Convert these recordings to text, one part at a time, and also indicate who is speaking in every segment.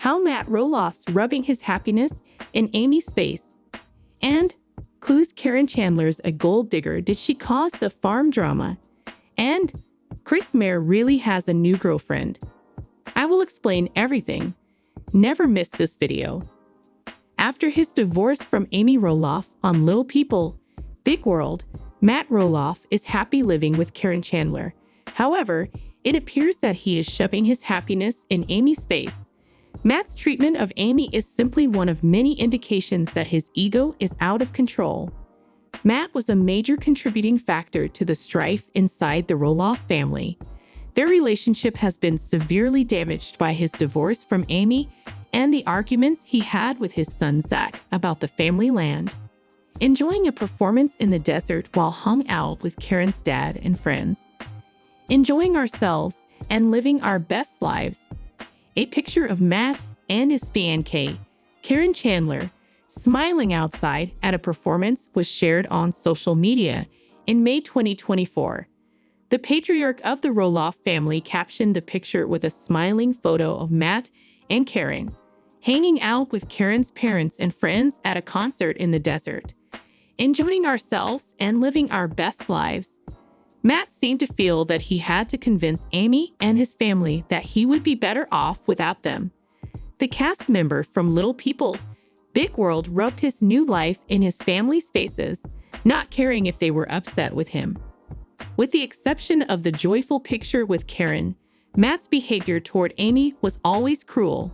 Speaker 1: how Matt Roloff's rubbing his happiness in Amy's face, and clues Caryn Chandler's a gold digger. Did she cause the farm drama? And Chris Mayer really has a new girlfriend. I will explain everything. Never miss this video. After his divorce from Amy Roloff on Little People, Big World, Matt Roloff is happy living with Caryn Chandler. However, it appears that he is shoving his happiness in Amy's face. Matt's treatment of Amy is simply one of many indications that his ego is out of control. Matt was a major contributing factor to the strife inside the Roloff family. Their relationship has been severely damaged by his divorce from Amy and the arguments he had with his son Zach about the family land. Enjoying a performance in the desert while hung out with Caryn's dad and friends. Enjoying ourselves and living our best lives. A picture of Matt and his fiancée, Caryn Chandler, smiling outside at a performance was shared on social media in May 2024. The patriarch of the Roloff family captioned the picture with a smiling photo of Matt and Caryn, hanging out with Caryn's parents and friends at a concert in the desert. Enjoying ourselves and living our best lives. Matt seemed to feel that he had to convince Amy and his family that he would be better off without them. The cast member from Little People, Big World rubbed his new life in his family's faces, not caring if they were upset with him. With the exception of the joyful picture with Caryn, Matt's behavior toward Amy was always cruel.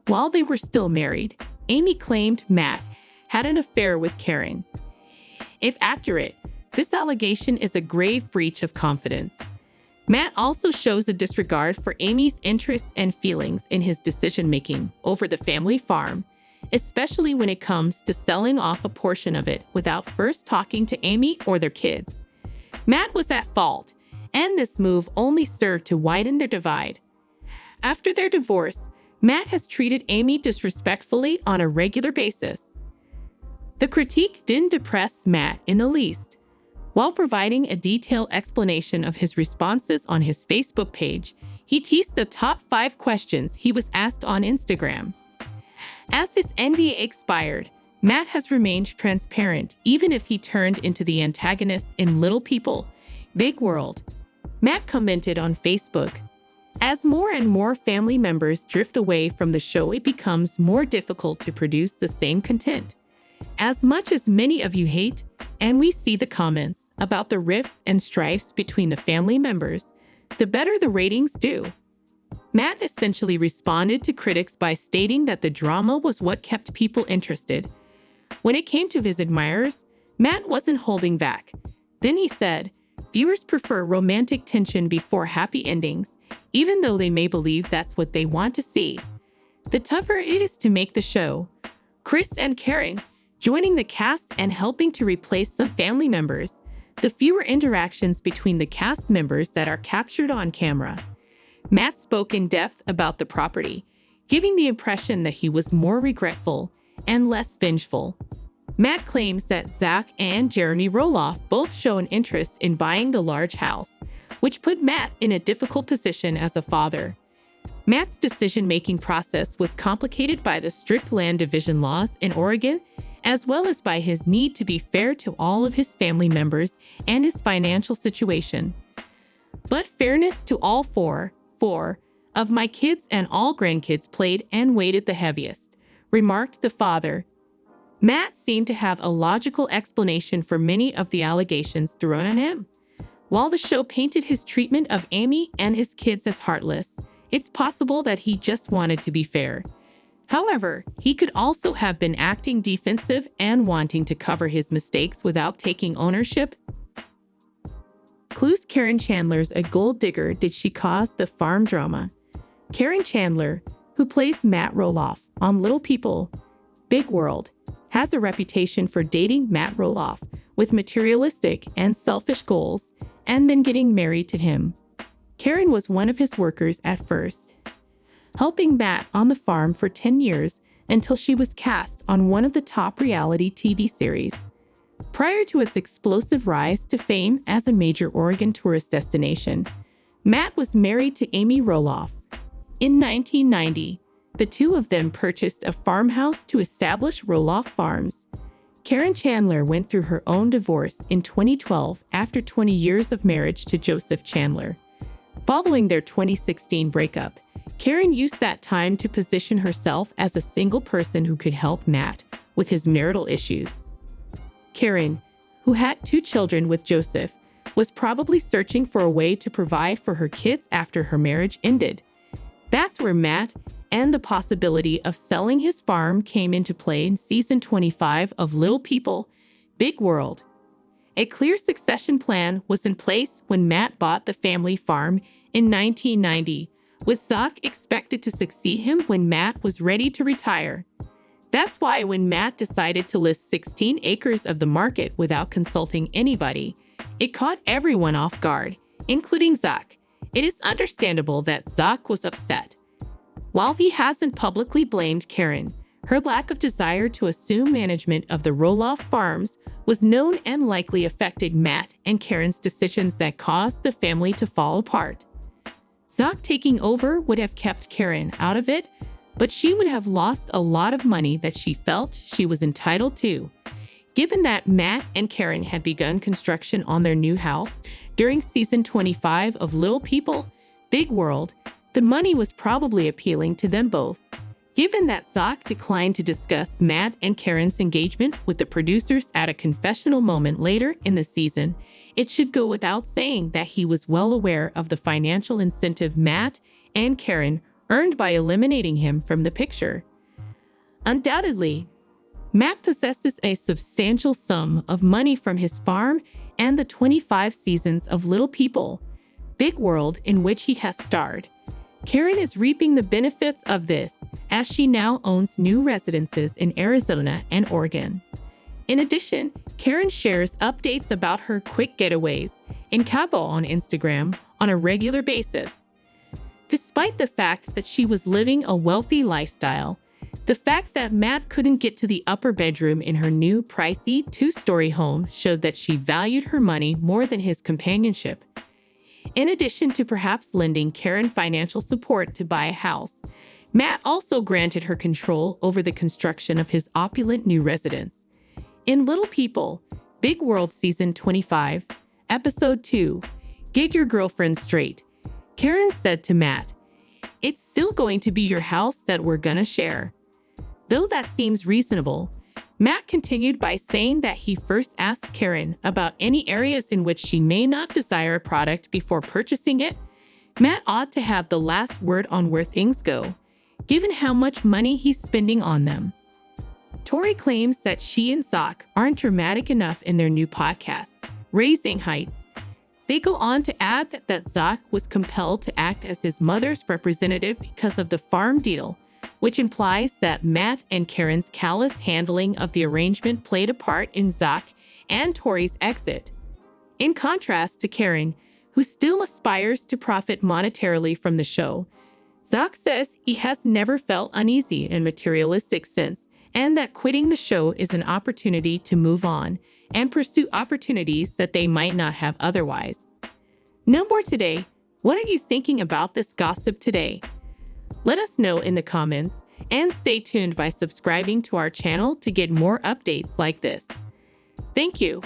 Speaker 1: While they were still married, Amy claimed Matt had an affair with Caryn. If accurate, this allegation is a grave breach of confidence. Matt also shows a disregard for Amy's interests and feelings in his decision-making over the family farm, especially when it comes to selling off a portion of it without first talking to Amy or their kids. Matt was at fault, and this move only served to widen their divide. After their divorce, Matt has treated Amy disrespectfully on a regular basis. The critique didn't depress Matt in the least. While providing a detailed explanation of his responses on his Facebook page, he teased the top 5 questions he was asked on Instagram. As his NDA expired, Matt has remained transparent even if he turned into the antagonist in Little People, Big World. Matt commented on Facebook, "As more and more family members drift away from the show, it becomes more difficult to produce the same content. As much as many of you hate, and we see the comments about the rifts and strifes between the family members, the better the ratings do." Matt essentially responded to critics by stating that the drama was what kept people interested. When it came to his admirers, Matt wasn't holding back. Then he said, "Viewers prefer romantic tension before happy endings, even though they may believe that's what they want to see. The tougher it is to make the show." Chris and Caryn joining the cast and helping to replace some family members. The fewer interactions between the cast members that are captured on camera. Matt spoke in depth about the property, giving the impression that he was more regretful and less vengeful. Matt claims that Zach and Jeremy Roloff both show an interest in buying the large house, which put Matt in a difficult position as a father. Matt's decision-making process was complicated by the strict land division laws in Oregon, as well as by his need to be fair to all of his family members and his financial situation. "But fairness to all four of my kids and all grandkids played and weighted the heaviest," remarked the father. Matt seemed to have a logical explanation for many of the allegations thrown at him. While the show painted his treatment of Amy and his kids as heartless, it's possible that he just wanted to be fair. However, he could also have been acting defensive and wanting to cover his mistakes without taking ownership. Clues Caryn Chandler's a gold digger. Did she cause the farm drama? Caryn Chandler, who plays Matt Roloff on Little People, Big World, has a reputation for dating Matt Roloff with materialistic and selfish goals and then getting married to him. Caryn was one of his workers at first, helping Matt on the farm for 10 years until she was cast on one of the top reality TV series. Prior to its explosive rise to fame as a major Oregon tourist destination, Matt was married to Amy Roloff. In 1990, The two of them purchased a farmhouse to establish Roloff Farms. Caryn Chandler went through her own divorce in 2012 after 20 years of marriage to Joseph Chandler. Following their 2016 breakup, Caryn used that time to position herself as a single person who could help Matt with his marital issues. Caryn, who had 2 children with Joseph, was probably searching for a way to provide for her kids after her marriage ended. That's where Matt and the possibility of selling his farm came into play in season 25 of Little People, Big World. A clear succession plan was in place when Matt bought the family farm in 1990, with Zach expected to succeed him when Matt was ready to retire. That's why when Matt decided to list 16 acres of the market without consulting anybody, it caught everyone off guard, including Zach. It is understandable that Zach was upset. While he hasn't publicly blamed Caryn, her lack of desire to assume management of the Roloff Farms was known and likely affected Matt and Caryn's decisions that caused the family to fall apart. Zach taking over would have kept Caryn out of it, but she would have lost a lot of money that she felt she was entitled to. Given that Matt and Caryn had begun construction on their new house during season 25 of Little People, Big World, the money was probably appealing to them both. Given that Zach declined to discuss Matt and Caryn's engagement with the producers at a confessional moment later in the season, it should go without saying that he was well aware of the financial incentive Matt and Caryn earned by eliminating him from the picture. Undoubtedly, Matt possesses a substantial sum of money from his farm and the 25 seasons of Little People, Big World in which he has starred. Caryn is reaping the benefits of this, as she now owns new residences in Arizona and Oregon. In addition, Caryn shares updates about her quick getaways in Cabo on Instagram on a regular basis. Despite the fact that she was living a wealthy lifestyle, the fact that Matt couldn't get to the upper bedroom in her new pricey 2-story home showed that she valued her money more than his companionship. In addition to perhaps lending Caryn financial support to buy a house, Matt also granted her control over the construction of his opulent new residence. In Little People, Big World Season 25, Episode 2, Get Your Girlfriend Straight, Caryn said to Matt, "It's still going to be your house that we're gonna share." Though that seems reasonable, Matt continued by saying that he first asked Caryn about any areas in which she may not desire a product before purchasing it. Matt ought to have the last word on where things go, given how much money he's spending on them. Tori claims that she and Zach aren't dramatic enough in their new podcast, Raising Heights. They go on to add that Zach was compelled to act as his mother's representative because of the farm deal, which implies that Matt and Caryn's callous handling of the arrangement played a part in Zach and Tori's exit. In contrast to Caryn, who still aspires to profit monetarily from the show, Zach says he has never felt uneasy in a materialistic sense, and that quitting the show is an opportunity to move on and pursue opportunities that they might not have otherwise. No more today. What are you thinking about this gossip today? Let us know in the comments, and stay tuned by subscribing to our channel to get more updates like this. Thank you.